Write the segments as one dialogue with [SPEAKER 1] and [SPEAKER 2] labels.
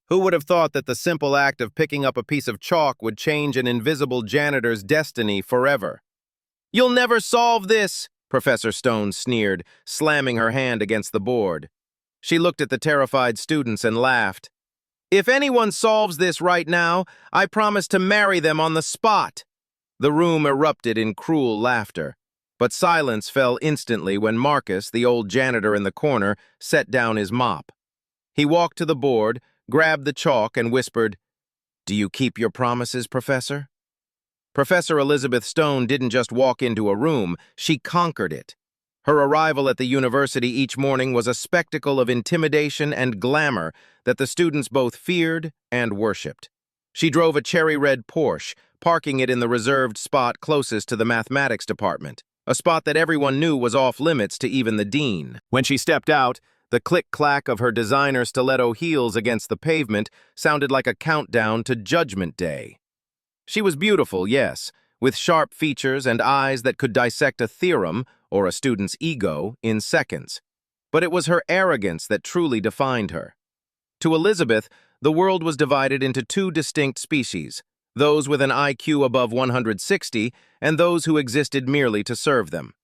[SPEAKER 1] Who would have thought that the simple act of picking up a piece of chalk would change an invisible janitor's destiny forever? "You'll never solve this," Professor Stone sneered, slamming her hand against the board. She looked at the terrified students and laughed. "If anyone solves this right now, I promise to marry them on the spot." The room erupted in cruel laughter, but silence fell instantly when Marcus, the old janitor in the corner, set down his mop. He walked to the board, grabbed the chalk, and whispered, "Do you keep your promises, Professor?" Professor Elizabeth Stone didn't just walk into a room, she conquered it. Her arrival at the university each morning was a spectacle of intimidation and glamour that the students both feared and worshipped. She drove a cherry-red Porsche, parking it in the reserved spot closest to the mathematics department, a spot that everyone knew was off-limits to even the dean. When she stepped out, the click-clack of her designer stiletto heels against the pavement sounded like a countdown to Judgment Day. She was beautiful, yes, with sharp features and eyes that could dissect a theorem, or a student's ego, in seconds. But it was her arrogance that truly defined her. To Elizabeth, the world was divided into two distinct species, those with an IQ above 160 and those who existed merely to serve them.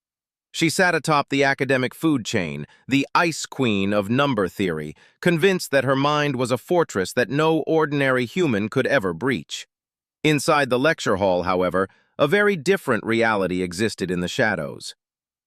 [SPEAKER 1] She sat atop the academic food chain, the ice queen of number theory, convinced that her mind was a fortress that no ordinary human could ever breach. Inside the lecture hall, however, a very different reality existed in the shadows.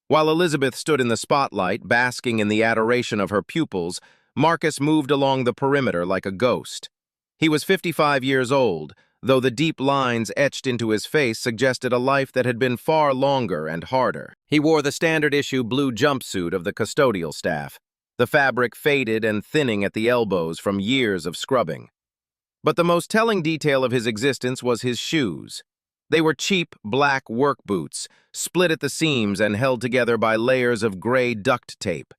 [SPEAKER 1] While Elizabeth stood in the spotlight, basking in the adoration of her pupils, Marcus moved along the perimeter like a ghost. He was 55 years old, though the deep lines etched into his face suggested a life that had been far longer and harder. He wore the standard-issue blue jumpsuit of the custodial staff, the fabric faded and thinning at the elbows from years of scrubbing. But the most telling detail of his existence was his shoes. They were cheap, black work boots, split at the seams and held together by layers of gray duct tape.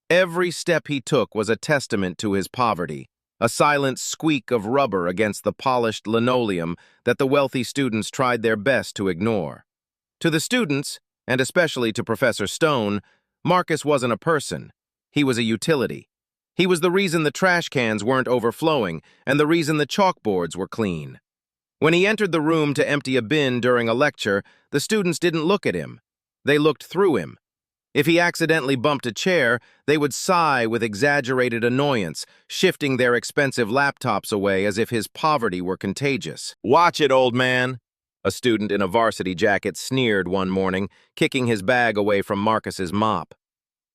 [SPEAKER 1] Every step he took was a testament to his poverty, a silent squeak of rubber against the polished linoleum that the wealthy students tried their best to ignore. To the students, and especially to Professor Stone, Marcus wasn't a person. He was a utility. He was the reason the trash cans weren't overflowing and the reason the chalkboards were clean. When he entered the room to empty a bin during a lecture, the students didn't look at him. They looked through him. If he accidentally bumped a chair, they would sigh with exaggerated annoyance, shifting their expensive laptops away as if his poverty were contagious. "Watch it, old man," a student in a varsity jacket sneered one morning, kicking his bag away from Marcus's mop.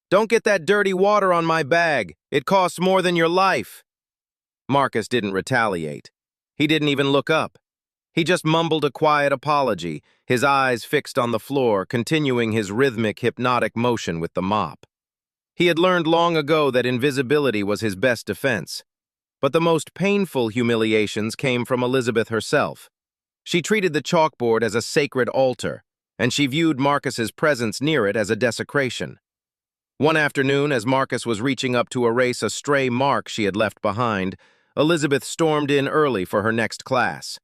[SPEAKER 1] "Don't get that dirty water on my bag. It costs more than your life." Marcus didn't retaliate. He didn't even look up. He just mumbled a quiet apology, his eyes fixed on the floor, continuing his rhythmic, hypnotic motion with the mop. He had learned long ago that invisibility was his best defense. But the most painful humiliations came from Elizabeth herself. She treated the chalkboard as a sacred altar, and she viewed Marcus's presence near it as a desecration. One afternoon, as Marcus was reaching up to erase a stray mark she had left behind, Elizabeth stormed in early for her next class.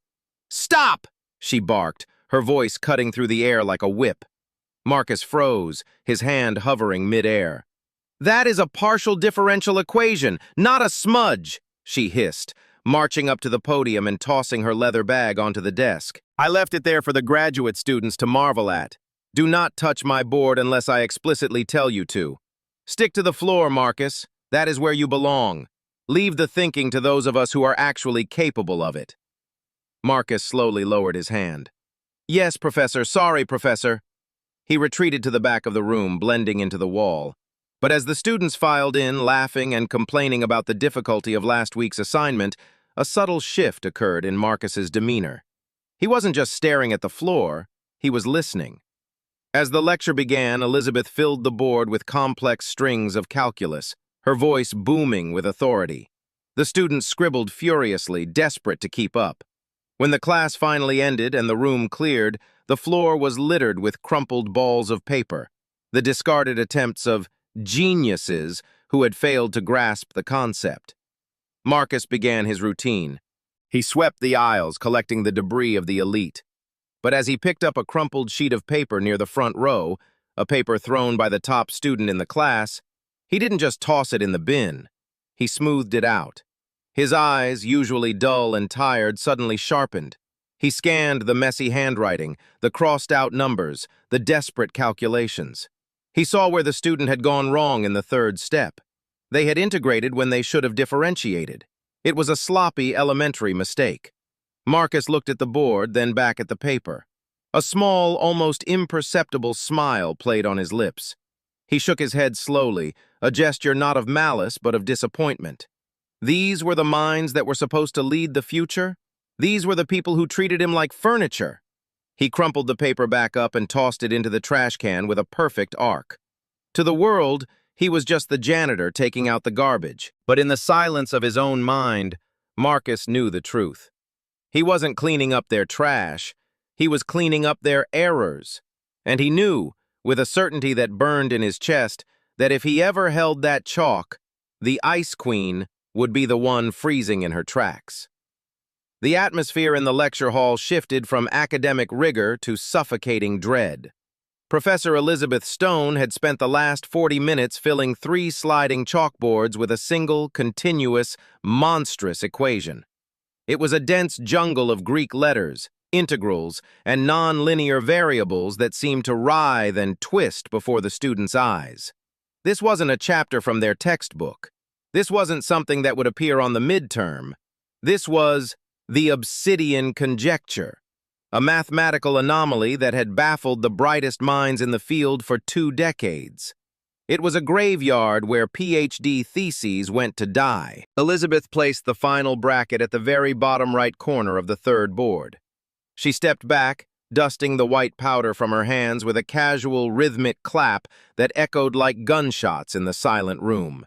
[SPEAKER 1] "Stop!" she barked, her voice cutting through the air like a whip. Marcus froze, his hand hovering mid-air. "That is a partial differential equation, not a smudge," she hissed, marching up to the podium and tossing her leather bag onto the desk. "I left it there for the graduate students to marvel at. Do not touch my board unless I explicitly tell you to. Stick to the floor, Marcus. That is where you belong. Leave the thinking to those of us who are actually capable of it." Marcus slowly lowered his hand. "Yes, Professor. Sorry, Professor." He retreated to the back of the room, blending into the wall. But as the students filed in, laughing and complaining about the difficulty of last week's assignment, a subtle shift occurred in Marcus's demeanor. He wasn't just staring at the floor, he was listening. As the lecture began, Elizabeth filled the board with complex strings of calculus, her voice booming with authority. The students scribbled furiously, desperate to keep up. When the class finally ended and the room cleared, the floor was littered with crumpled balls of paper, the discarded attempts of geniuses who had failed to grasp the concept. Marcus began his routine. He swept the aisles, collecting the debris of the elite. But as he picked up a crumpled sheet of paper near the front row, a paper thrown by the top student in the class, he didn't just toss it in the bin. He smoothed it out. His eyes, usually dull and tired, suddenly sharpened. He scanned the messy handwriting, the crossed-out numbers, the desperate calculations. He saw where the student had gone wrong in the third step. They had integrated when they should have differentiated. It was a sloppy, elementary mistake. Marcus looked at the board, then back at the paper. A small, almost imperceptible smile played on his lips. He shook his head slowly, a gesture not of malice but of disappointment. These were the minds that were supposed to lead the future? These were the people who treated him like furniture. He crumpled the paper back up and tossed it into the trash can with a perfect arc. To the world, he was just the janitor taking out the garbage. But in the silence of his own mind, Marcus knew the truth. He wasn't cleaning up their trash. He was cleaning up their errors. And he knew, with a certainty that burned in his chest, that if he ever held that chalk, the Ice Queen would be the one freezing in her tracks. The atmosphere in the lecture hall shifted from academic rigor to suffocating dread. Professor Elizabeth Stone had spent the last 40 minutes filling 3 sliding chalkboards with a single, continuous, monstrous equation. It was a dense jungle of Greek letters, integrals, and non-linear variables that seemed to writhe and twist before the students' eyes. This wasn't a chapter from their textbook. This wasn't something that would appear on the midterm. This was the Obsidian Conjecture, a mathematical anomaly that had baffled the brightest minds in the field for 2 decades. It was a graveyard where PhD theses went to die. Elizabeth placed the final bracket at the very bottom right corner of the third board. She stepped back, dusting the white powder from her hands with a casual, rhythmic clap that echoed like gunshots in the silent room.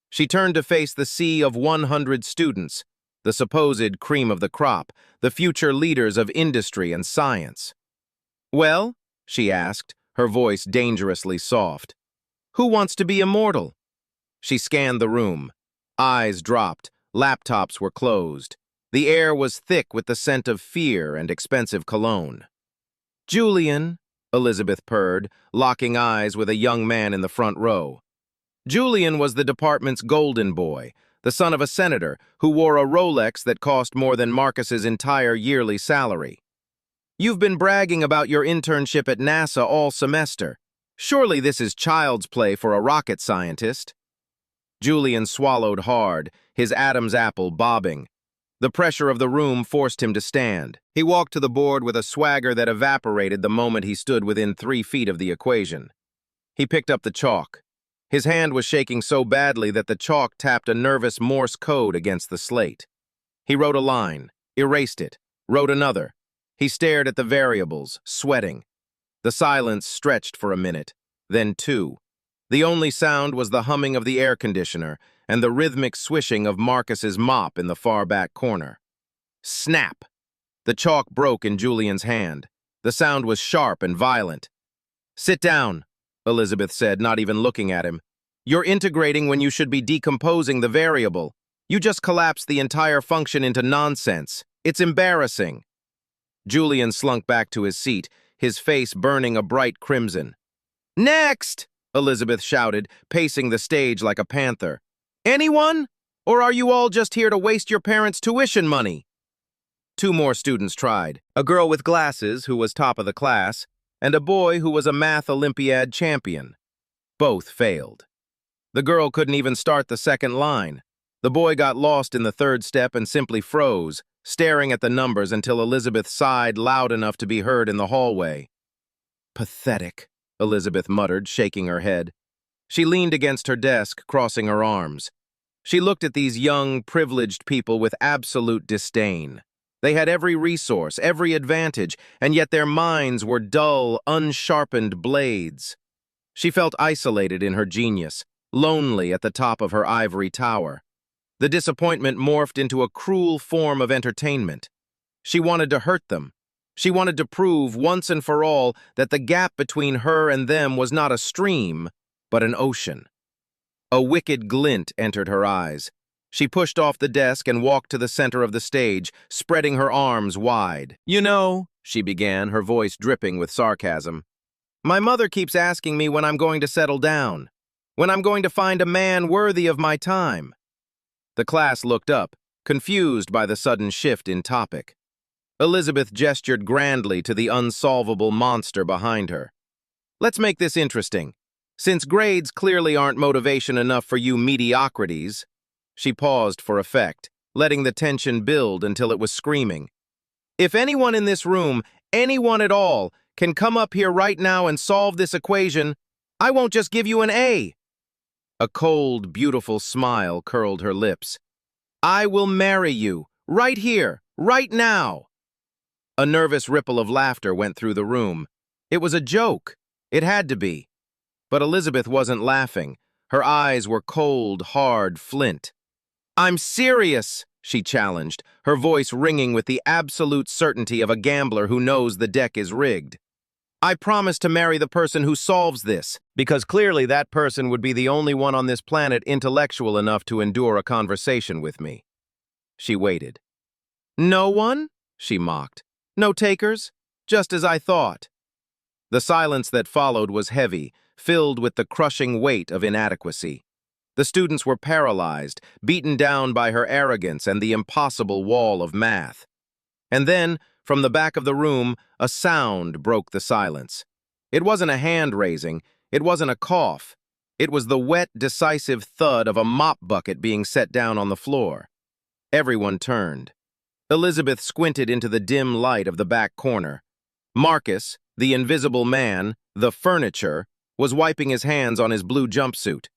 [SPEAKER 1] She turned to face the sea of 100 students, the supposed cream of the crop, the future leaders of industry and science. "Well," she asked, her voice dangerously soft, "who wants to be immortal?" She scanned the room. Eyes dropped, laptops were closed. The air was thick with the scent of fear and expensive cologne. "Julian," Elizabeth purred, locking eyes with a young man in the front row. Julian was the department's golden boy, the son of a senator who wore a Rolex that cost more than Marcus's entire yearly salary. "You've been bragging about your internship at NASA all semester. Surely this is child's play for a rocket scientist." Julian swallowed hard, his Adam's apple bobbing. The pressure of the room forced him to stand. He walked to the board with a swagger that evaporated the moment he stood within 3 feet of the equation. He picked up the chalk. His hand was shaking so badly that the chalk tapped a nervous Morse code against the slate. He wrote a line, erased it, wrote another. He stared at the variables, sweating. The silence stretched for a minute, then 2. The only sound was the humming of the air conditioner and the rhythmic swishing of Marcus's mop in the far back corner. Snap! The chalk broke in Julian's hand. The sound was sharp and violent. "Sit down," Elizabeth said, not even looking at him. "You're integrating when you should be decomposing the variable. You just collapsed the entire function into nonsense. It's embarrassing." Julian slunk back to his seat, his face burning a bright crimson. "Next!" Elizabeth shouted, pacing the stage like a panther. "Anyone? Or are you all just here to waste your parents' tuition money?" 2 more students tried, a girl with glasses who was top of the class, and a boy who was a math Olympiad champion. Both failed. The girl couldn't even start the second line. The boy got lost in the third step and simply froze, staring at the numbers until Elizabeth sighed loud enough to be heard in the hallway. "Pathetic," Elizabeth muttered, shaking her head. She leaned against her desk, crossing her arms. She looked at these young, privileged people with absolute disdain. They had every resource, every advantage, and yet their minds were dull, unsharpened blades. She felt isolated in her genius, lonely at the top of her ivory tower. The disappointment morphed into a cruel form of entertainment. She wanted to hurt them. She wanted to prove once and for all that the gap between her and them was not a stream, but an ocean. A wicked glint entered her eyes. She pushed off the desk and walked to the center of the stage, spreading her arms wide. "You know," she began, her voice dripping with sarcasm, "my mother keeps asking me when I'm going to settle down, when I'm going to find a man worthy of my time." The class looked up, confused by the sudden shift in topic. Elizabeth gestured grandly to the unsolvable monster behind her. Let's make this interesting. Since grades clearly aren't motivation enough for you mediocrities, she paused for effect, letting the tension build until it was screaming. If anyone in this room, anyone at all, can come up here right now and solve this equation, I won't just give you an A. A cold, beautiful smile curled her lips. I will marry you, right here, right now. A nervous ripple of laughter went through the room. It was a joke. It had to be. But Elizabeth wasn't laughing. Her eyes were cold, hard flint. I'm serious, she challenged, her voice ringing with the absolute certainty of a gambler who knows the deck is rigged. I promise to marry the person who solves this, because clearly that person would be the only one on this planet intellectual enough to endure a conversation with me. She waited. No one? She mocked. No takers? Just as I thought. The silence that followed was heavy, filled with the crushing weight of inadequacy. The students were paralyzed, beaten down by her arrogance and the impossible wall of math. And then, from the back of the room, a sound broke the silence. It wasn't a hand-raising, it wasn't a cough. It was the wet, decisive thud of a mop bucket being set down on the floor. Everyone turned. Elizabeth squinted into the dim light of the back corner. Marcus, the invisible man, the furniture, was wiping his hands on his blue jumpsuit.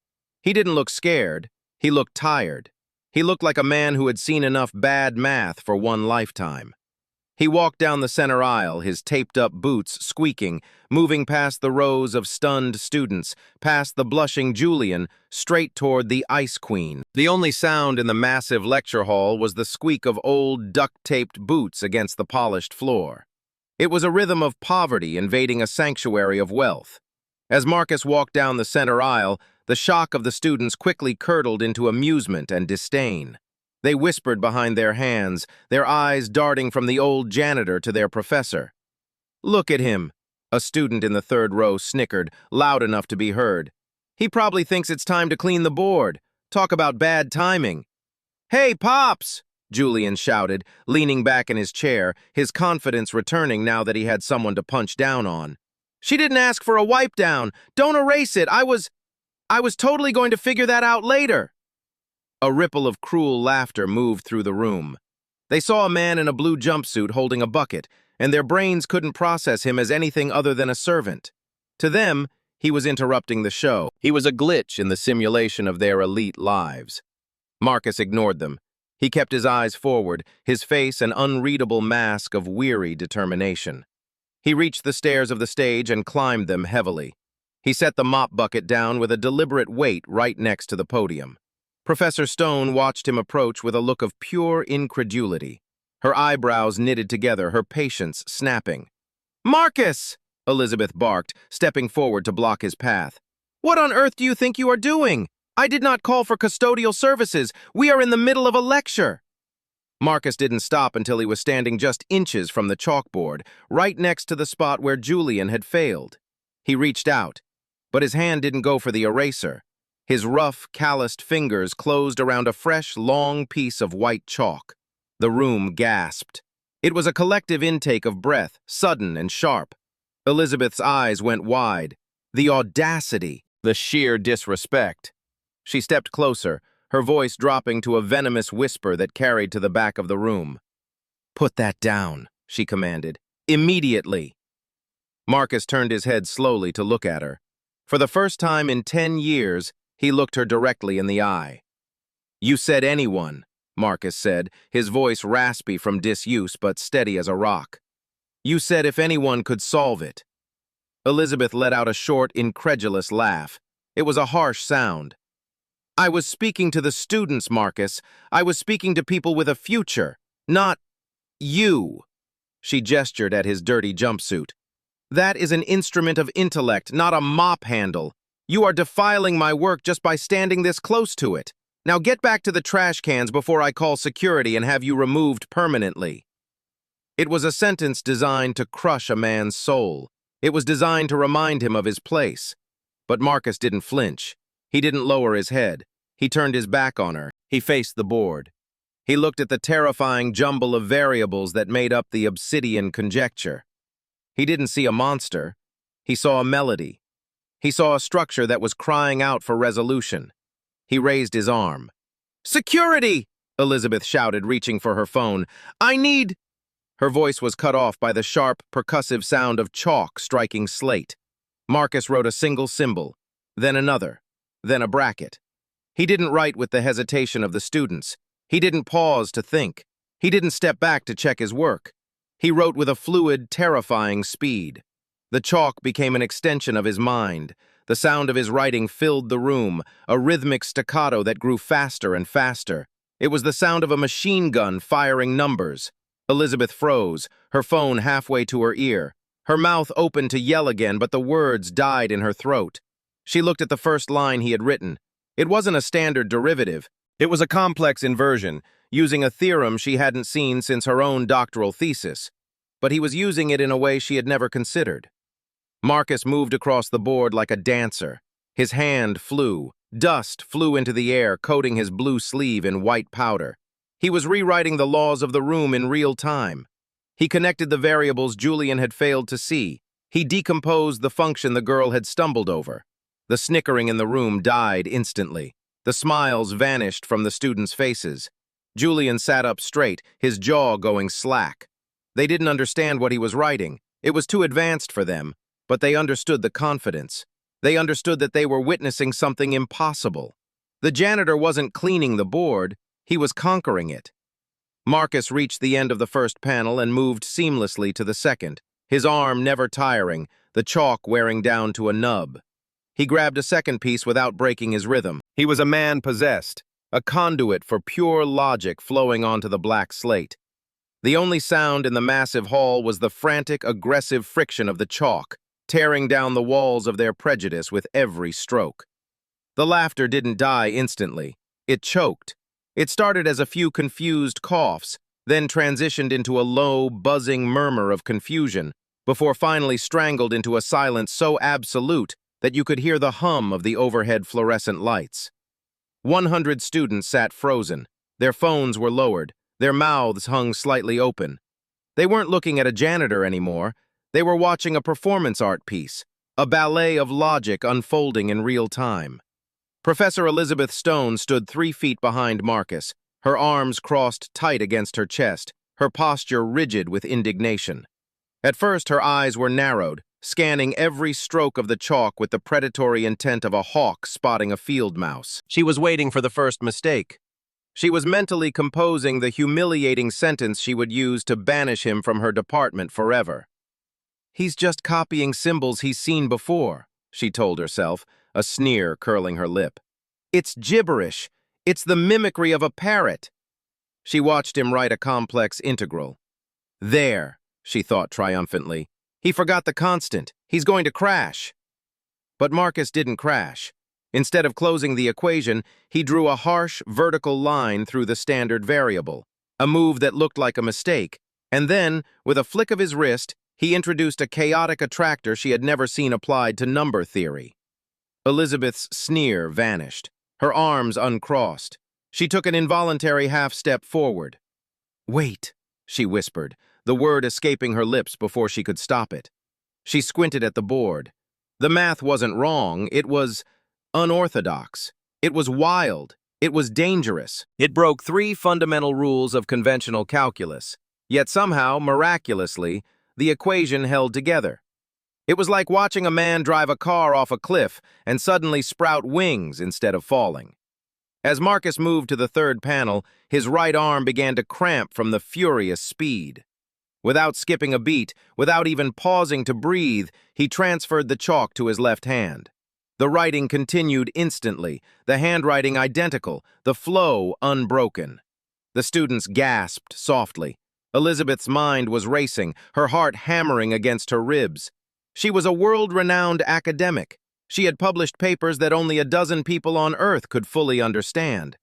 [SPEAKER 1] He didn't look scared. He looked tired. He looked like a man who had seen enough bad math for one lifetime. He walked down the center aisle, his taped-up boots squeaking, moving past the rows of stunned students, past the blushing Julian, straight toward the Ice Queen. The only sound in the massive lecture hall was the squeak of old, duct-taped boots against the polished floor. It was a rhythm of poverty invading a sanctuary of wealth. As Marcus walked down the center aisle, the shock of the students quickly curdled into amusement and disdain. They whispered behind their hands, their eyes darting from the old janitor to their professor. Look at him, a student in the third row snickered, loud enough to be heard. He probably thinks it's time to clean the board. Talk about bad timing. Hey, Pops! Julian shouted, leaning back in his chair, his confidence returning now that he had someone to punch down on. She didn't ask for a wipe down. Don't erase it. I was totally going to figure that out later. A ripple of cruel laughter moved through the room. They saw a man in a blue jumpsuit holding a bucket, and their brains couldn't process him as anything other than a servant. To them, he was interrupting the show. He was a glitch in the simulation of their elite lives. Marcus ignored them. He kept his eyes forward, his face an unreadable mask of weary determination. He reached the stairs of the stage and climbed them heavily. He set the mop bucket down with a deliberate weight right next to the podium. Professor Stone watched him approach with a look of pure incredulity. Her eyebrows knitted together, her patience snapping. Marcus! Elizabeth barked, stepping forward to block his path. What on earth do you think you are doing? I did not call for custodial services. We are in the middle of a lecture. Marcus didn't stop until he was standing just inches from the chalkboard, right next to the spot where Julian had failed. He reached out, but his hand didn't go for the eraser. His rough, calloused fingers closed around a fresh, long piece of white chalk. The room gasped. It was a collective intake of breath, sudden and sharp. Elizabeth's eyes went wide. The audacity, the sheer disrespect. She stepped closer, her voice dropping to a venomous whisper that carried to the back of the room. Put that down, she commanded. Immediately. Marcus turned his head slowly to look at her. For the first time in 10 years, he looked her directly in the eye. You said anyone, Marcus said, his voice raspy from disuse but steady as a rock. You said if anyone could solve it. Elizabeth let out a short, incredulous laugh. It was a harsh sound. I was speaking to the students, Marcus. I was speaking to people with a future, not you. She gestured at his dirty jumpsuit. That is an instrument of intellect, not a mop handle. You are defiling my work just by standing this close to it. Now get back to the trash cans before I call security and have you removed permanently. It was a sentence designed to crush a man's soul. It was designed to remind him of his place. But Marcus didn't flinch. He didn't lower his head. He turned his back on her. He faced the board. He looked at the terrifying jumble of variables that made up the obsidian conjecture. He didn't see a monster. He saw a melody. He saw a structure that was crying out for resolution. He raised his arm. "Security!" Elizabeth shouted, reaching for her phone. "I need—" Her voice was cut off by the sharp, percussive sound of chalk striking slate. Marcus wrote a single symbol, then another, then a bracket. He didn't write with the hesitation of the students. He didn't pause to think. He didn't step back to check his work. He wrote with a fluid, terrifying speed. The chalk became an extension of his mind. The sound of his writing filled the room, a rhythmic staccato that grew faster and faster. It was the sound of a machine gun firing numbers. Elizabeth froze, her phone halfway to her ear. Her mouth opened to yell again, but the words died in her throat. She looked at the first line he had written. It wasn't a standard derivative. It was a complex inversion, using a theorem she hadn't seen since her own doctoral thesis. But he was using it in a way she had never considered. Marcus moved across the board like a dancer. His hand flew. Dust flew into the air, coating his blue sleeve in white powder. He was rewriting the laws of the room in real time. He connected the variables Julian had failed to see. He decomposed the function the girl had stumbled over. The snickering in the room died instantly. The smiles vanished from the students' faces. Julian sat up straight, his jaw going slack. They didn't understand what he was writing. It was too advanced for them, but they understood the confidence. They understood that they were witnessing something impossible. The janitor wasn't cleaning the board, he was conquering it. Marcus reached the end of the first panel and moved seamlessly to the second, his arm never tiring, the chalk wearing down to a nub. He grabbed a second piece without breaking his rhythm. He was a man possessed, a conduit for pure logic flowing onto the black slate. The only sound in the massive hall was the frantic, aggressive friction of the chalk, tearing down the walls of their prejudice with every stroke. The laughter didn't die instantly. It choked. It started as a few confused coughs, then transitioned into a low, buzzing murmur of confusion, before finally strangled into a silence so absolute that you could hear the hum of the overhead fluorescent lights. 100 students sat frozen. Their phones were lowered. Their mouths hung slightly open. They weren't looking at a janitor anymore. They were watching a performance art piece, a ballet of logic unfolding in real time. Professor Elizabeth Stone stood 3 feet behind Marcus, her arms crossed tight against her chest, her posture rigid with indignation. At first, her eyes were narrowed, scanning every stroke of the chalk with the predatory intent of a hawk spotting a field mouse. She was waiting for the first mistake. She was mentally composing the humiliating sentence she would use to banish him from her department forever. "He's just copying symbols he's seen before," she told herself, a sneer curling her lip. "It's gibberish. It's the mimicry of a parrot." She watched him write a complex integral. "There," she thought triumphantly. "He forgot the constant. He's going to crash." But Marcus didn't crash. Instead of closing the equation, he drew a harsh, vertical line through the standard variable, a move that looked like a mistake, and then, with a flick of his wrist, he introduced a chaotic attractor she had never seen applied to number theory. Elizabeth's sneer vanished. Her arms uncrossed. She took an involuntary half-step forward. "Wait," she whispered, the word escaping her lips before she could stop it. She squinted at the board. The math wasn't wrong, it was unorthodox. It was wild. It was dangerous. It broke 3 fundamental rules of conventional calculus. Yet somehow, miraculously, the equation held together. It was like watching a man drive a car off a cliff and suddenly sprout wings instead of falling. As Marcus moved to the third panel, his right arm began to cramp from the furious speed. Without skipping a beat, without even pausing to breathe, he transferred the chalk to his left hand. The writing continued instantly, the handwriting identical, the flow unbroken. The students gasped softly. Elizabeth's mind was racing, her heart hammering against her ribs. She was a world-renowned academic. She had published papers that only a dozen people on Earth could fully understand.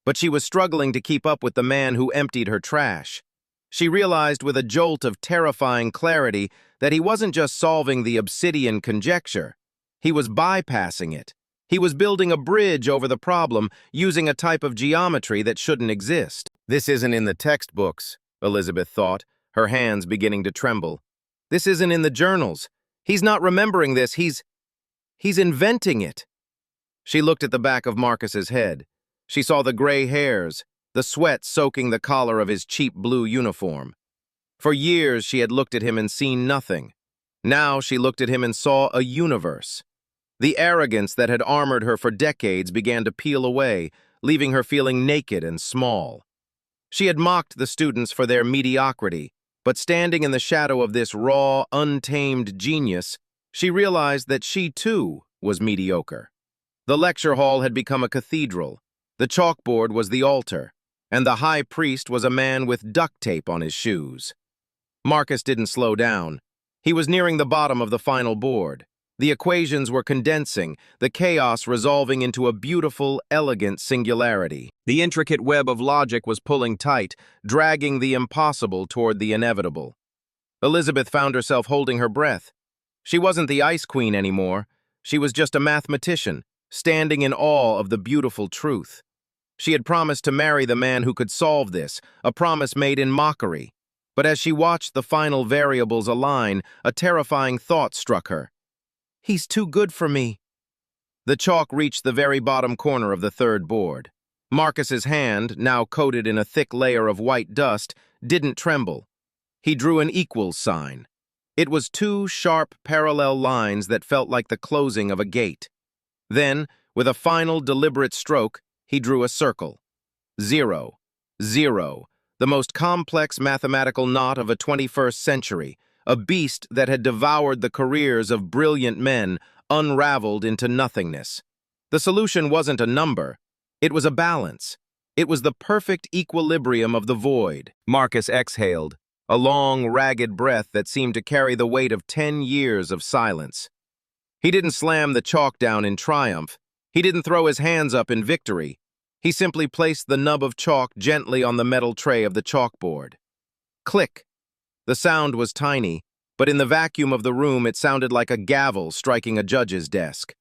[SPEAKER 1] But she was struggling to keep up with the man who emptied her trash. She realized with a jolt of terrifying clarity that he wasn't just solving the obsidian conjecture. He was bypassing it. He was building a bridge over the problem using a type of geometry that shouldn't exist. This isn't in the textbooks, Elizabeth thought, her hands beginning to tremble. This isn't in the journals. He's not remembering this. He's inventing it. She looked at the back of Marcus's head. She saw the gray hairs, the sweat soaking the collar of his cheap blue uniform. For years she had looked at him and seen nothing. Now she looked at him and saw a universe. The arrogance that had armored her for decades began to peel away, leaving her feeling naked and small. She had mocked the students for their mediocrity, but standing in the shadow of this raw, untamed genius, she realized that she, too, was mediocre. The lecture hall had become a cathedral, the chalkboard was the altar, and the high priest was a man with duct tape on his shoes. Marcus didn't slow down. He was nearing the bottom of the final board. The equations were condensing, the chaos resolving into a beautiful, elegant singularity. The intricate web of logic was pulling tight, dragging the impossible toward the inevitable. Elizabeth found herself holding her breath. She wasn't the Ice Queen anymore. She was just a mathematician, standing in awe of the beautiful truth. She had promised to marry the man who could solve this, a promise made in mockery. But as she watched the final variables align, a terrifying thought struck her. He's too good for me. The chalk reached the very bottom corner of the third board. Marcus's hand, now coated in a thick layer of white dust, didn't tremble. He drew an equals sign. It was two sharp, parallel lines that felt like the closing of a gate. Then, with a final, deliberate stroke, he drew a circle. 0, 0, the most complex mathematical knot of a 21st century, a beast that had devoured the careers of brilliant men, unraveled into nothingness. The solution wasn't a number. It was a balance. It was the perfect equilibrium of the void. Marcus exhaled, a long, ragged breath that seemed to carry the weight of 10 years of silence. He didn't slam the chalk down in triumph. He didn't throw his hands up in victory. He simply placed the nub of chalk gently on the metal tray of the chalkboard. Click. The sound was tiny, but in the vacuum of the room it sounded like a gavel striking a judge's desk.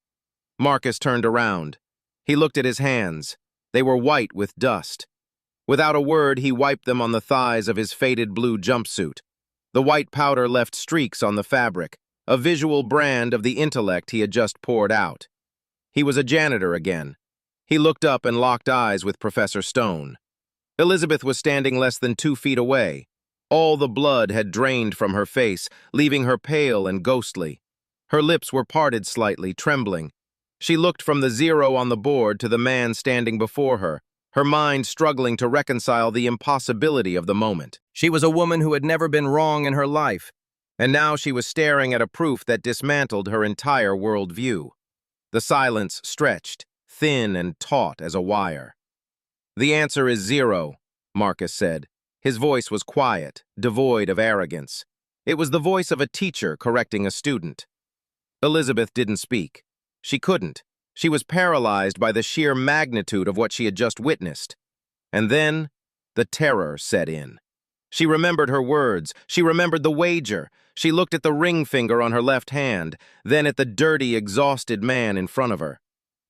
[SPEAKER 1] Marcus turned around. He looked at his hands. They were white with dust. Without a word, he wiped them on the thighs of his faded blue jumpsuit. The white powder left streaks on the fabric, a visual brand of the intellect he had just poured out. He was a janitor again. He looked up and locked eyes with Professor Stone. Elizabeth was standing less than 2 feet away. All the blood had drained from her face, leaving her pale and ghostly. Her lips were parted slightly, trembling. She looked from the 0 on the board to the man standing before her, her mind struggling to reconcile the impossibility of the moment. She was a woman who had never been wrong in her life, and now she was staring at a proof that dismantled her entire worldview. The silence stretched, thin and taut as a wire. "The answer is 0, Marcus said. His voice was quiet, devoid of arrogance. It was the voice of a teacher correcting a student. Elizabeth didn't speak. She couldn't. She was paralyzed by the sheer magnitude of what she had just witnessed. And then, the terror set in. She remembered her words. She remembered the wager. She looked at the ring finger on her left hand, then at the dirty, exhausted man in front of her.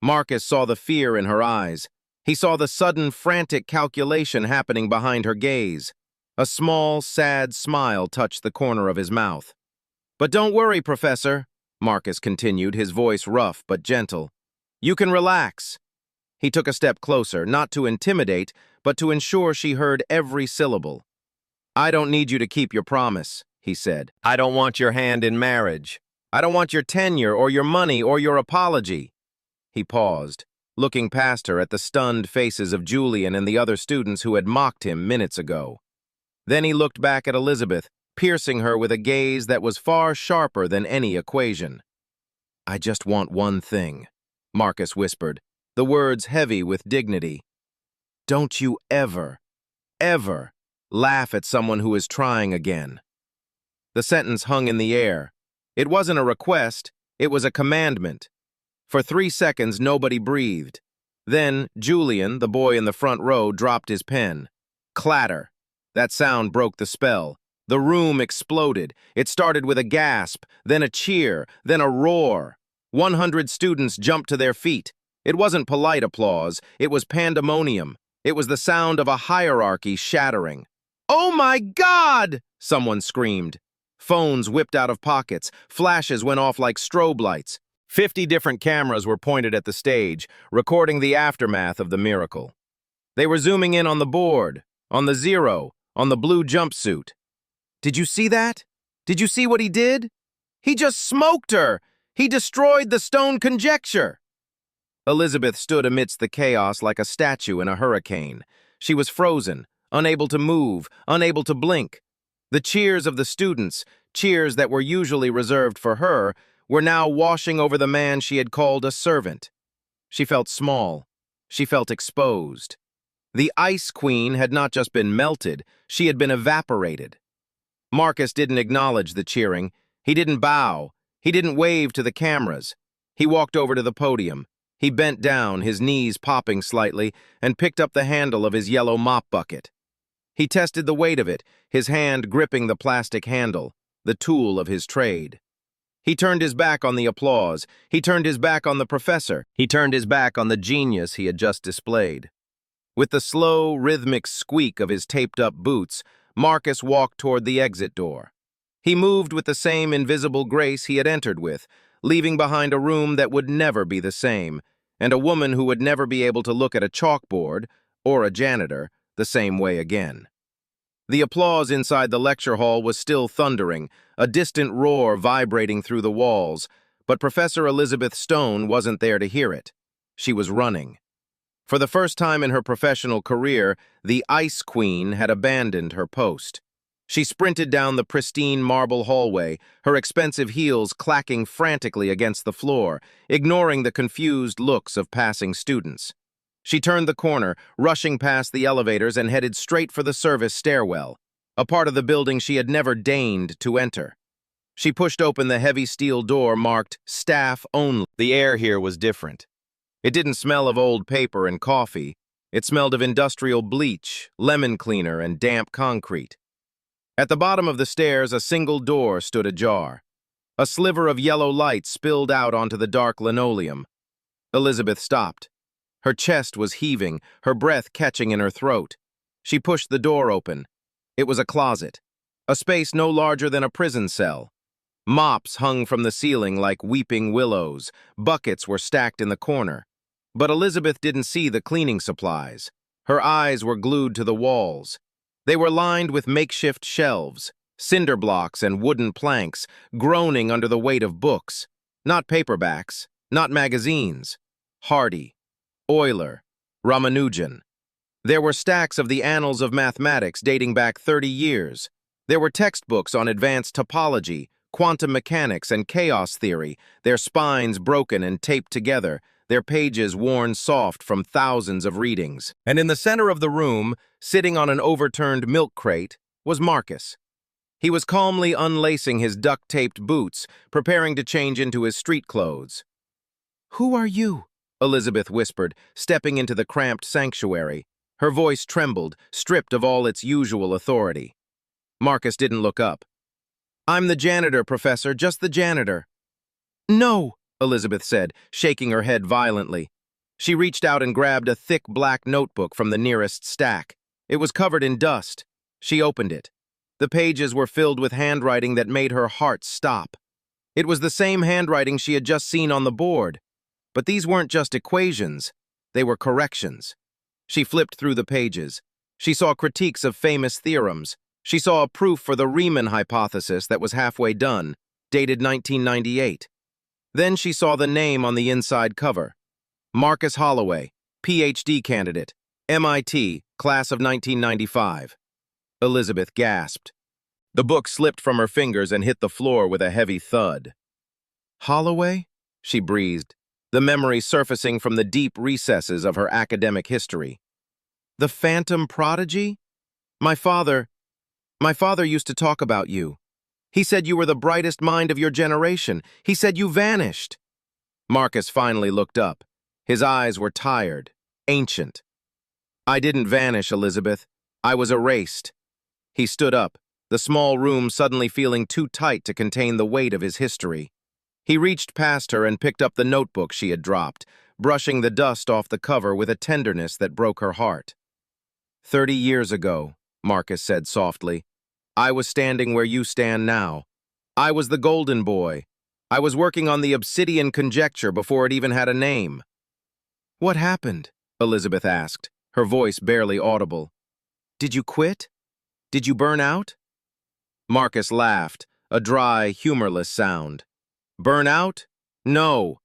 [SPEAKER 1] Marcus saw the fear in her eyes. He saw the sudden, frantic calculation happening behind her gaze. A small, sad smile touched the corner of his mouth. "But don't worry, Professor," Marcus continued, his voice rough but gentle. "You can relax." He took a step closer, not to intimidate, but to ensure she heard every syllable. "I don't need you to keep your promise," he said. "I don't want your hand in marriage. I don't want your tenure or your money or your apology." He paused, looking past her at the stunned faces of Julian and the other students who had mocked him minutes ago. Then he looked back at Elizabeth, piercing her with a gaze that was far sharper than any equation. "I just want one thing," Marcus whispered, the words heavy with dignity. "Don't you ever, ever laugh at someone who is trying again." The sentence hung in the air. It wasn't a request, it was a commandment. For 3 seconds, nobody breathed. Then, Julian, the boy in the front row, dropped his pen. Clatter. That sound broke the spell. The room exploded. It started with a gasp, then a cheer, then a roar. 100 students jumped to their feet. It wasn't polite applause. It was pandemonium. It was the sound of a hierarchy shattering. "Oh my God!" someone screamed. Phones whipped out of pockets. Flashes went off like strobe lights. 50 different cameras were pointed at the stage, recording the aftermath of the miracle. They were zooming in on the board, on the zero, on the blue jumpsuit. "Did you see that? Did you see what he did? He just smoked her! He destroyed the stone conjecture!" Elizabeth stood amidst the chaos like a statue in a hurricane. She was frozen, unable to move, unable to blink. The cheers of the students, cheers that were usually reserved for her, were now washing over the man she had called a servant. She felt small. She felt exposed. The Ice Queen had not just been melted, she had been evaporated. Marcus didn't acknowledge the cheering. He didn't bow. He didn't wave to the cameras. He walked over to the podium. He bent down, his knees popping slightly, and picked up the handle of his yellow mop bucket. He tested the weight of it, his hand gripping the plastic handle, the tool of his trade. He turned his back on the applause. He turned his back on the professor. He turned his back on the genius he had just displayed. With the slow, rhythmic squeak of his taped-up boots, Marcus walked toward the exit door. He moved with the same invisible grace he had entered with, leaving behind a room that would never be the same, and a woman who would never be able to look at a chalkboard, or a janitor, the same way again. The applause inside the lecture hall was still thundering, a distant roar vibrating through the walls, but Professor Elizabeth Stone wasn't there to hear it. She was running. For the first time in her professional career, the Ice Queen had abandoned her post. She sprinted down the pristine marble hallway, her expensive heels clacking frantically against the floor, ignoring the confused looks of passing students. She turned the corner, rushing past the elevators and headed straight for the service stairwell, a part of the building she had never deigned to enter. She pushed open the heavy steel door marked "Staff Only." The air here was different. It didn't smell of old paper and coffee. It smelled of industrial bleach, lemon cleaner, and damp concrete. At the bottom of the stairs, a single door stood ajar. A sliver of yellow light spilled out onto the dark linoleum. Elizabeth stopped. Her chest was heaving, her breath catching in her throat. She pushed the door open. It was a closet, a space no larger than a prison cell. Mops hung from the ceiling like weeping willows. Buckets were stacked in the corner. But Elizabeth didn't see the cleaning supplies. Her eyes were glued to the walls. They were lined with makeshift shelves, cinder blocks and wooden planks, groaning under the weight of books. Not paperbacks, not magazines. Hardy, Euler, Ramanujan. There were stacks of the annals of mathematics dating back 30 years. There were textbooks on advanced topology, quantum mechanics, and chaos theory, their spines broken and taped together, their pages worn soft from thousands of readings. And in the center of the room, sitting on an overturned milk crate, was Marcus. He was calmly unlacing his duct-taped boots, preparing to change into his street clothes. "Who are you?" Elizabeth whispered, stepping into the cramped sanctuary. Her voice trembled, stripped of all its usual authority. Marcus didn't look up. "I'm the janitor, Professor, just the janitor." "No," Elizabeth said, shaking her head violently. She reached out and grabbed a thick black notebook from the nearest stack. It was covered in dust. She opened it. The pages were filled with handwriting that made her heart stop. It was the same handwriting she had just seen on the board. But these weren't just equations. They were corrections. She flipped through the pages. She saw critiques of famous theorems. She saw a proof for the Riemann hypothesis that was halfway done, dated 1998. Then she saw the name on the inside cover. Marcus Holloway, PhD candidate, MIT, class of 1995. Elizabeth gasped. The book slipped from her fingers and hit the floor with a heavy thud. "Holloway?" she breathed, the memory surfacing from the deep recesses of her academic history. "The phantom prodigy? My father used to talk about you. He said you were the brightest mind of your generation. He said you vanished." Marcus finally looked up. His eyes were tired, ancient. "I didn't vanish, Elizabeth. I was erased." He stood up, the small room suddenly feeling too tight to contain the weight of his history. He reached past her and picked up the notebook she had dropped, brushing the dust off the cover with a tenderness that broke her heart. 30 years ago, Marcus said softly, I was standing where you stand now. I was the golden boy. I was working on the obsidian conjecture before it even had a name. What happened? Elizabeth asked, her voice barely audible. Did you quit? Did you burn out? Marcus laughed, a dry, humorless sound. Burn out? No.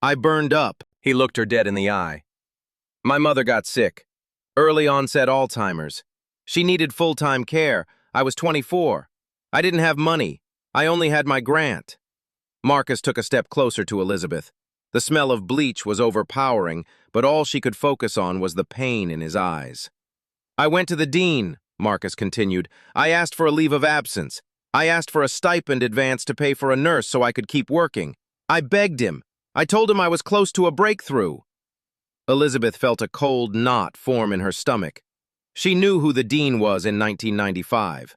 [SPEAKER 1] I burned up. He looked her dead in the eye. My mother got sick. Early onset Alzheimer's. She needed full-time care. I was 24. I didn't have money. I only had my grant. Marcus took a step closer to Elizabeth. The smell of bleach was overpowering, but all she could focus on was the pain in his eyes. I went to the dean, Marcus continued. I asked for a leave of absence. I asked for a stipend advance to pay for a nurse so I could keep working. I begged him. I told him I was close to a breakthrough. Elizabeth felt a cold knot form in her stomach. She knew who the dean was in 1995.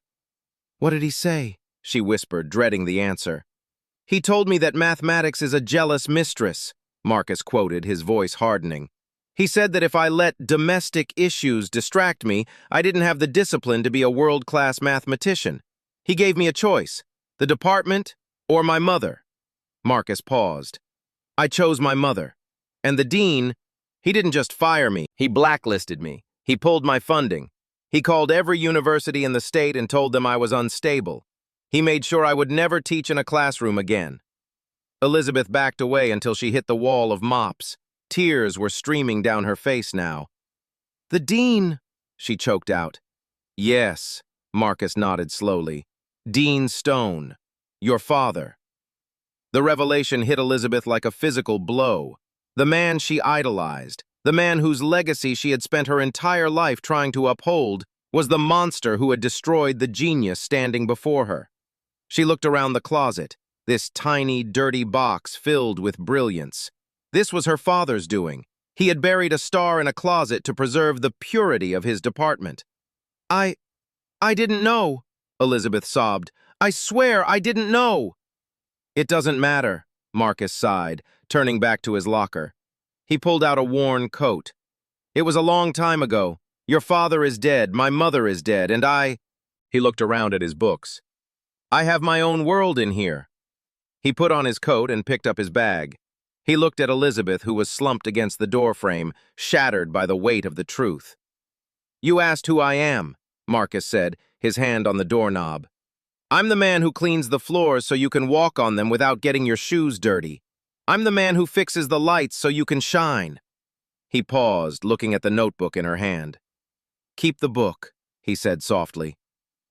[SPEAKER 1] What did he say? She whispered, dreading the answer. He told me that mathematics is a jealous mistress, Marcus quoted, his voice hardening. He said that if I let domestic issues distract me, I didn't have the discipline to be a world-class mathematician. He gave me a choice, the department or my mother. Marcus paused. I chose my mother. And the dean, he didn't just fire me, he blacklisted me. He pulled my funding. He called every university in the state and told them I was unstable. He made sure I would never teach in a classroom again. Elizabeth backed away until she hit the wall of mops. Tears were streaming down her face now. The dean, she choked out. Yes, Marcus nodded slowly. Dean Stone, your father. The revelation hit Elizabeth like a physical blow. The man she idolized, the man whose legacy she had spent her entire life trying to uphold, was the monster who had destroyed the genius standing before her. She looked around the closet, this tiny, dirty box filled with brilliance. This was her father's doing. He had buried a star in a closet to preserve the purity of his department. I didn't know, Elizabeth sobbed. I swear I didn't know. It doesn't matter, Marcus sighed, turning back to his locker. He pulled out a worn coat. It was a long time ago. Your father is dead, my mother is dead, and He looked around at his books. I have my own world in here. He put on his coat and picked up his bag. He looked at Elizabeth, who was slumped against the doorframe, shattered by the weight of the truth. You asked who I am, Marcus said, his hand on the doorknob. I'm the man who cleans the floors so you can walk on them without getting your shoes dirty. I'm the man who fixes the lights so you can shine. He paused, looking at the notebook in her hand. Keep the book, he said softly.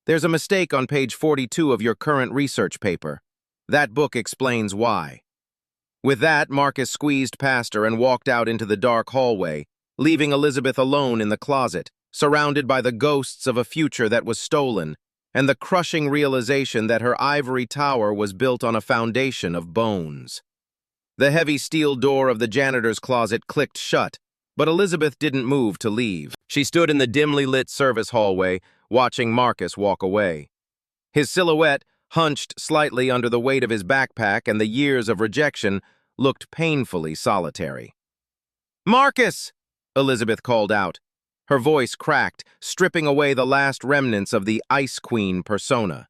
[SPEAKER 1] There's a mistake on page 42 of your current research paper. That book explains why. With that, Marcus squeezed past her and walked out into the dark hallway, leaving Elizabeth alone in the closet, surrounded by the ghosts of a future that was stolen, and the crushing realization that her ivory tower was built on a foundation of bones. The heavy steel door of the janitor's closet clicked shut, but Elizabeth didn't move to leave. She stood in the dimly lit service hallway, watching Marcus walk away. His silhouette, hunched slightly under the weight of his backpack and the years of rejection, looked painfully solitary. Marcus! Elizabeth called out. Her voice cracked, stripping away the last remnants of the Ice Queen persona.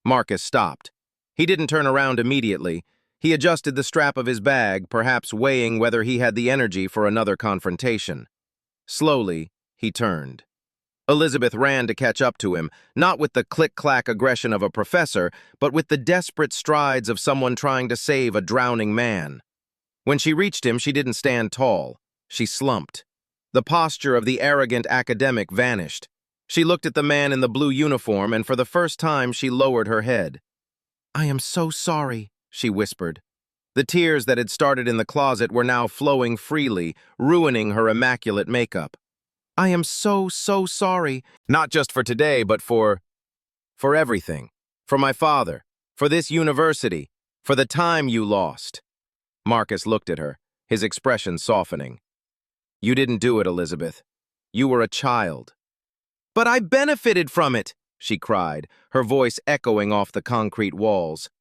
[SPEAKER 1] Marcus stopped. He didn't turn around immediately. He adjusted the strap of his bag, perhaps weighing whether he had the energy for another confrontation. Slowly, he turned. Elizabeth ran to catch up to him, not with the click-clack aggression of a professor, but with the desperate strides of someone trying to save a drowning man. When she reached him, she didn't stand tall. She slumped. The posture of the arrogant academic vanished. She looked at the man in the blue uniform, and for the first time she lowered her head. I am so sorry, she whispered. The tears that had started in the closet were now flowing freely, ruining her immaculate makeup. I am so sorry. Not just for today, but for everything. For my father. For this university. For the time you lost. Marcus looked at her, his expression softening. You didn't do it, Elizabeth. You were a child. But I benefited from it, she cried, her voice echoing off the concrete walls.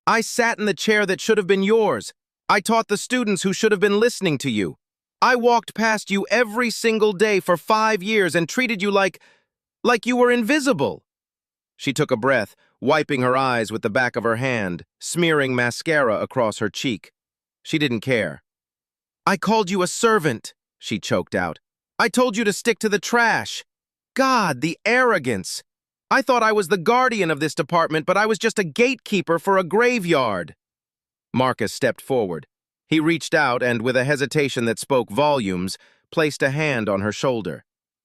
[SPEAKER 1] I sat in the chair that should have been yours. I taught the students who should have been listening to you. I walked past you every single day for 5 years and treated you like you were invisible." She took a breath, wiping her eyes with the back of her hand, smearing mascara across her cheek. She didn't care. "I called you a servant," she choked out. "I told you to stick to the trash. God, the arrogance. I thought I was the guardian of this department, but I was just a gatekeeper for a graveyard." Marcus stepped forward. He reached out and, with a hesitation that spoke volumes, placed a hand on her shoulder.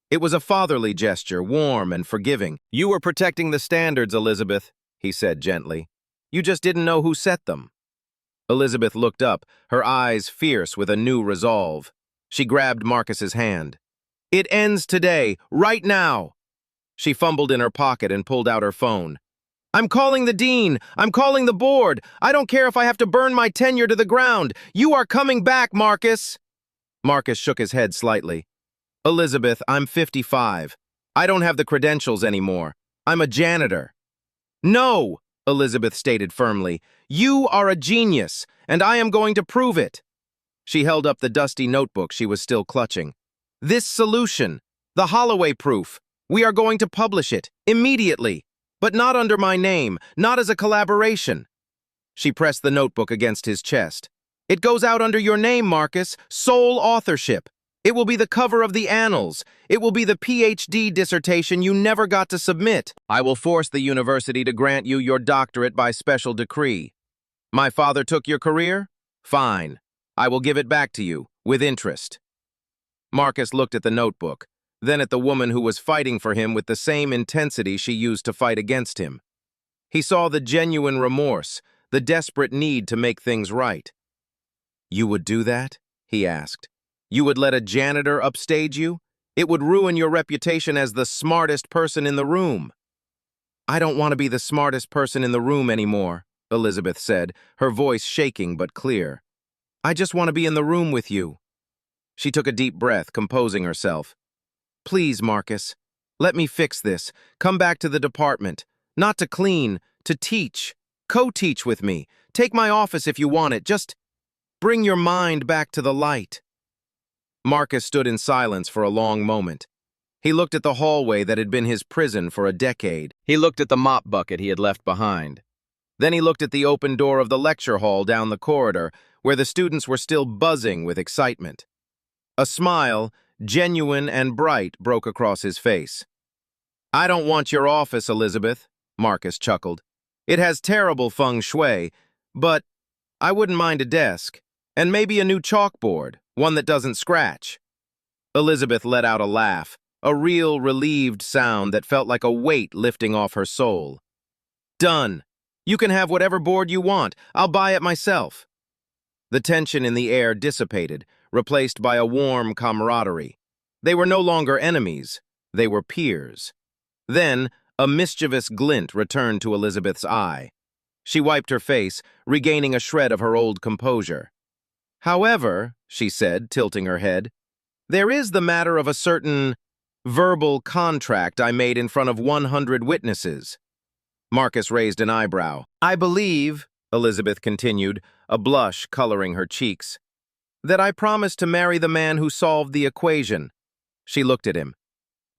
[SPEAKER 1] It was a fatherly gesture, warm and forgiving. "You were protecting the standards, Elizabeth," he said gently. "You just didn't know who set them." Elizabeth looked up, her eyes fierce with a new resolve. She grabbed Marcus's hand. "It ends today, right now." She fumbled in her pocket and pulled out her phone. "I'm calling the dean. I'm calling the board. I don't care if I have to burn my tenure to the ground. You are coming back, Marcus." Marcus shook his head slightly. "Elizabeth, I'm 55. I don't have the credentials anymore. I'm a janitor." "No," Elizabeth stated firmly. "You are a genius, and I am going to prove it." She held up the dusty notebook she was still clutching. "This solution, the Holloway proof, we are going to publish it, immediately. But not under my name, not as a collaboration." She pressed the notebook against his chest. "It goes out under your name, Marcus, sole authorship. It will be the cover of the annals. It will be the PhD dissertation you never got to submit. I will force the university to grant you your doctorate by special decree. My father took your career? Fine. I will give it back to you, with interest." Marcus looked at the notebook, then at the woman who was fighting for him with the same intensity she used to fight against him. He saw the genuine remorse, the desperate need to make things right. "You would do that?" he asked. "You would let a janitor upstage you? It would ruin your reputation as the smartest person in the room." "I don't want to be the smartest person in the room anymore," Elizabeth said, her voice shaking but clear. "I just want to be in the room with you." She took a deep breath, composing herself. "Please, Marcus, let me fix this. Come back to the department. Not to clean, to teach. Co-teach with me. Take my office if you want it. Just bring your mind back to the light." Marcus stood in silence for a long moment. He looked at the hallway that had been his prison for a decade. He looked at the mop bucket he had left behind. Then he looked at the open door of the lecture hall down the corridor, where the students were still buzzing with excitement. A smile, genuine and bright, broke across his face. "I don't want your office, Elizabeth," Marcus chuckled. "It has terrible feng shui, but I wouldn't mind a desk, and maybe a new chalkboard, one that doesn't scratch." Elizabeth let out a laugh, a real relieved sound that felt like a weight lifting off her soul. "Done. You can have whatever board you want. I'll buy it myself." The tension in the air dissipated, replaced by a warm camaraderie. They were no longer enemies. They were peers. Then, a mischievous glint returned to Elizabeth's eye. She wiped her face, regaining a shred of her old composure. "However," she said, tilting her head, "there is the matter of a certain verbal contract I made in front of 100 witnesses." Marcus raised an eyebrow. "I believe," Elizabeth continued, a blush coloring her cheeks, "that I promised to marry the man who solved the equation." She looked at him.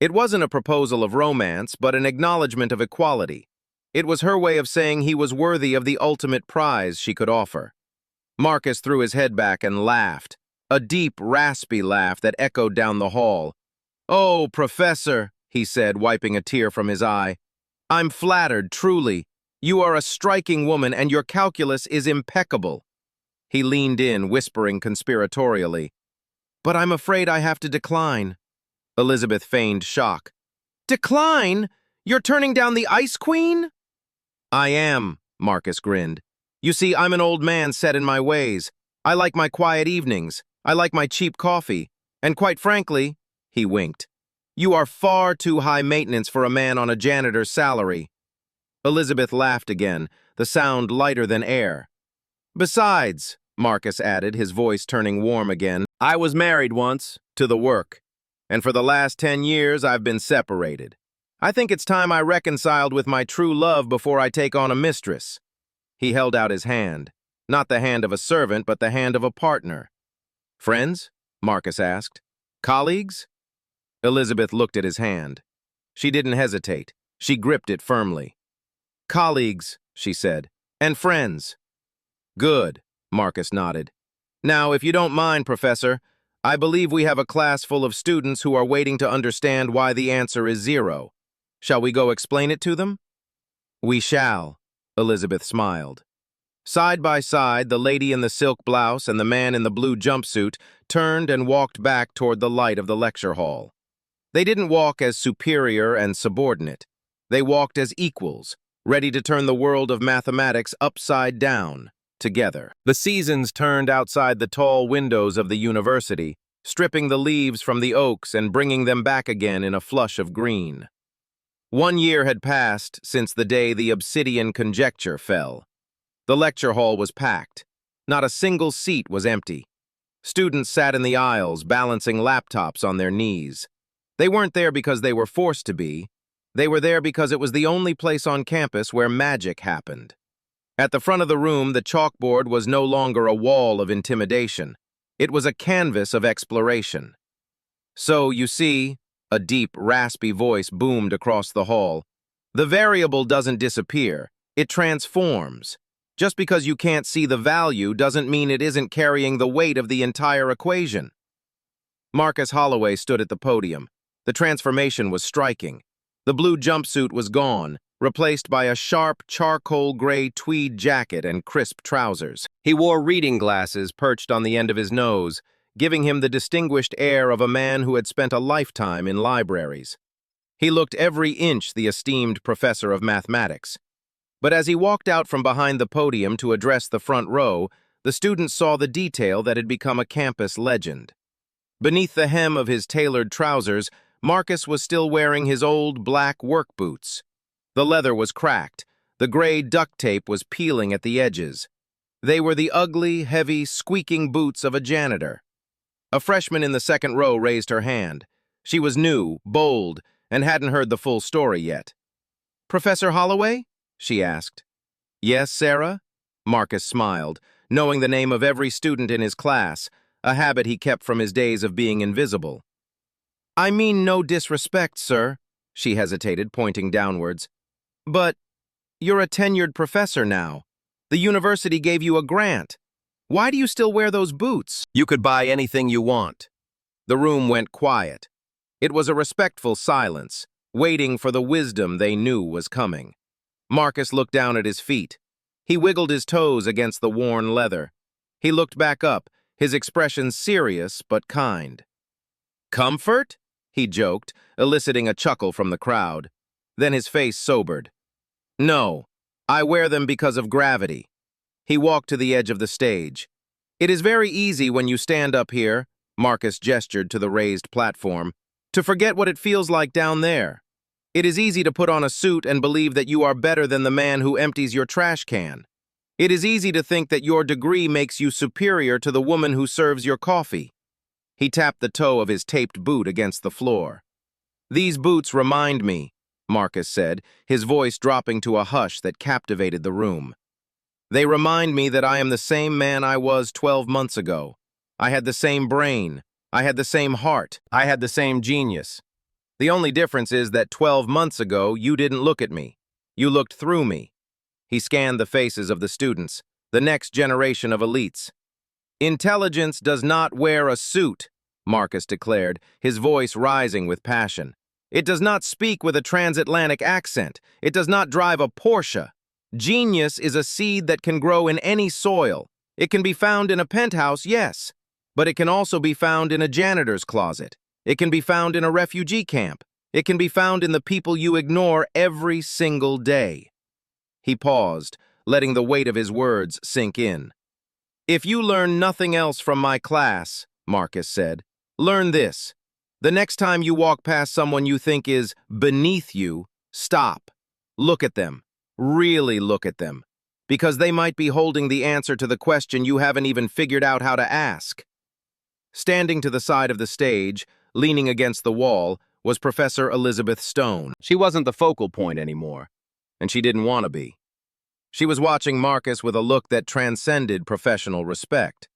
[SPEAKER 1] It wasn't a proposal of romance, but an acknowledgement of equality. It was her way of saying he was worthy of the ultimate prize she could offer. Marcus threw his head back and laughed, a deep, raspy laugh that echoed down the hall. "Oh, Professor," he said, wiping a tear from his eye. "I'm flattered, truly. You are a striking woman, and your calculus is impeccable." He leaned in, whispering conspiratorially. "But I'm afraid I have to decline." Elizabeth feigned shock. "Decline? You're turning down the Ice Queen?" "I am," Marcus grinned. "You see, I'm an old man set in my ways. I like my quiet evenings. I like my cheap coffee. And quite frankly," he winked, "you are far too high maintenance for a man on a janitor's salary." Elizabeth laughed again, the sound lighter than air. "Besides," Marcus added, his voice turning warm again, "I was married once, to the work. And for the last 10 years, I've been separated. I think it's time I reconciled with my true love before I take on a mistress." He held out his hand, not the hand of a servant, but the hand of a partner. "Friends?" Marcus asked. Colleagues? Elizabeth looked at his hand. She didn't hesitate. She gripped it firmly. Colleagues, she said, and friends. Good, Marcus nodded. Now, if you don't mind, Professor, I believe we have a class full of students who are waiting to understand why the answer is 0. Shall we go explain it to them? We shall, Elizabeth smiled. Side by side, the lady in the silk blouse and the man in the blue jumpsuit turned and walked back toward the light of the lecture hall. They didn't walk as superior and subordinate. They walked as equals, ready to turn the world of mathematics upside down, together. The seasons turned outside the tall windows of the university, stripping the leaves from the oaks and bringing them back again in a flush of green. 1 year had passed since the day the obsidian conjecture fell. The lecture hall was packed. Not a single seat was empty. Students sat in the aisles, balancing laptops on their knees. They weren't there because they were forced to be. They were there because it was the only place on campus where magic happened. At the front of the room, the chalkboard was no longer a wall of intimidation. It was a canvas of exploration. So, you see, a deep, raspy voice boomed across the hall. The variable doesn't disappear. It transforms. Just because you can't see the value doesn't mean it isn't carrying the weight of the entire equation. Marcus Holloway stood at the podium. The transformation was striking. The blue jumpsuit was gone, replaced by a sharp, charcoal gray tweed jacket and crisp trousers. He wore reading glasses perched on the end of his nose, giving him the distinguished air of a man who had spent a lifetime in libraries. He looked every inch the esteemed professor of mathematics. But as he walked out from behind the podium to address the front row, the students saw the detail that had become a campus legend. Beneath the hem of his tailored trousers, Marcus was still wearing his old black work boots. The leather was cracked. The gray duct tape was peeling at the edges. They were the ugly, heavy, squeaking boots of a janitor. A freshman in the second row raised her hand. She was new, bold, and hadn't heard the full story yet. Professor Holloway? She asked. Yes, Sarah? Marcus smiled, knowing the name of every student in his class, a habit he kept from his days of being invisible. I mean no disrespect, sir, she hesitated, pointing downwards. But you're a tenured professor now. The university gave you a grant. Why do you still wear those boots? You could buy anything you want. The room went quiet. It was a respectful silence, waiting for the wisdom they knew was coming. Marcus looked down at his feet. He wiggled his toes against the worn leather. He looked back up, his expression serious but kind. Comfort? He joked, eliciting a chuckle from the crowd. Then his face sobered. No, I wear them because of gravity. He walked to the edge of the stage. It is very easy when you stand up here, Marcus gestured to the raised platform, to forget what it feels like down there. It is easy to put on a suit and believe that you are better than the man who empties your trash can. It is easy to think that your degree makes you superior to the woman who serves your coffee. He tapped the toe of his taped boot against the floor. These boots remind me, Marcus said, his voice dropping to a hush that captivated the room. They remind me that I am the same man I was 12 months ago. I had the same brain. I had the same heart. I had the same genius. The only difference is that 12 months ago, you didn't look at me. You looked through me. He scanned the faces of the students, the next generation of elites. Intelligence does not wear a suit, Marcus declared, his voice rising with passion. It does not speak with a transatlantic accent. It does not drive a Porsche. Genius is a seed that can grow in any soil. It can be found in a penthouse, yes, but it can also be found in a janitor's closet. It can be found in a refugee camp. It can be found in the people you ignore every single day. He paused, letting the weight of his words sink in. If you learn nothing else from my class, Marcus said, learn this. The next time you walk past someone you think is beneath you, stop. Look at them. Really look at them. Because they might be holding the answer to the question you haven't even figured out how to ask. Standing to the side of the stage, leaning against the wall, was Professor Elizabeth Stone. She wasn't the focal point anymore, and she didn't want to be. She was watching Marcus with a look that transcended professional respect.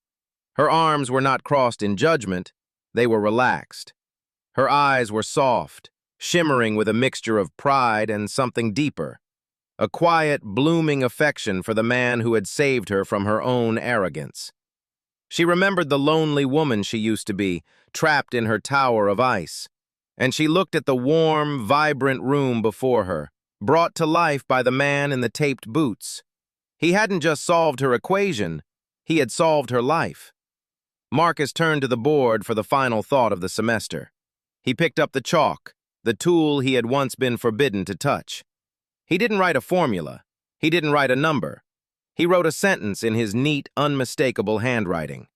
[SPEAKER 1] Her arms were not crossed in judgment, they were relaxed. Her eyes were soft, shimmering with a mixture of pride and something deeper, a quiet, blooming affection for the man who had saved her from her own arrogance. She remembered the lonely woman she used to be, trapped in her tower of ice, and she looked at the warm, vibrant room before her, brought to life by the man in the taped boots. He hadn't just solved her equation, he had solved her life. Marcus turned to the board for the final thought of the semester. He picked up the chalk, the tool he had once been forbidden to touch. He didn't write a formula. He didn't write a number. He wrote a sentence in his neat, unmistakable handwriting.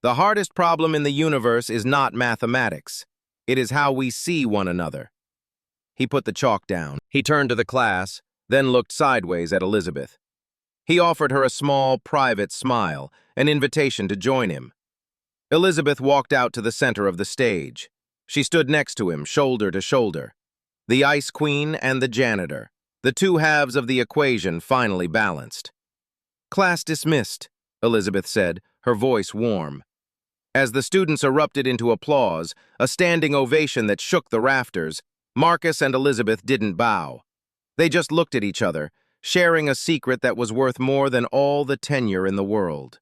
[SPEAKER 1] The hardest problem in the universe is not mathematics. It is how we see one another. He put the chalk down. He turned to the class, then looked sideways at Elizabeth. He offered her a small, private smile, an invitation to join him. Elizabeth walked out to the center of the stage. She stood next to him, shoulder to shoulder. The Ice Queen and the Janitor, the two halves of the equation finally balanced. "Class dismissed," Elizabeth said, her voice warm. As the students erupted into applause, a standing ovation that shook the rafters, Marcus and Elizabeth didn't bow. They just looked at each other, sharing a secret that was worth more than all the tenure in the world.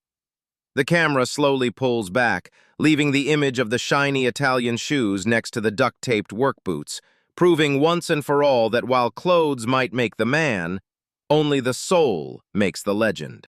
[SPEAKER 1] The camera slowly pulls back, leaving the image of the shiny Italian shoes next to the duct-taped work boots, proving once and for all that while clothes might make the man, only the soul makes the legend.